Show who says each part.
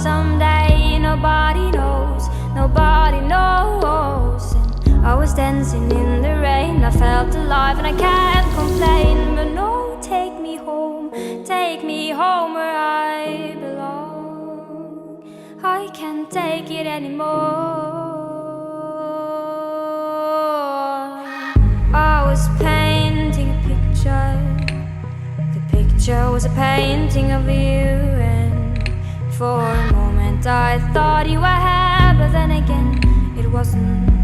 Speaker 1: someday. Nobody knows, nobody knows. And I was dancing in the rain, I felt alive and I can't complain. But no, take me home where I belong. I can't take it anymore. I was painting a picture. The picture was a painting of you, and for a moment I thought you were here, but then again it wasn't.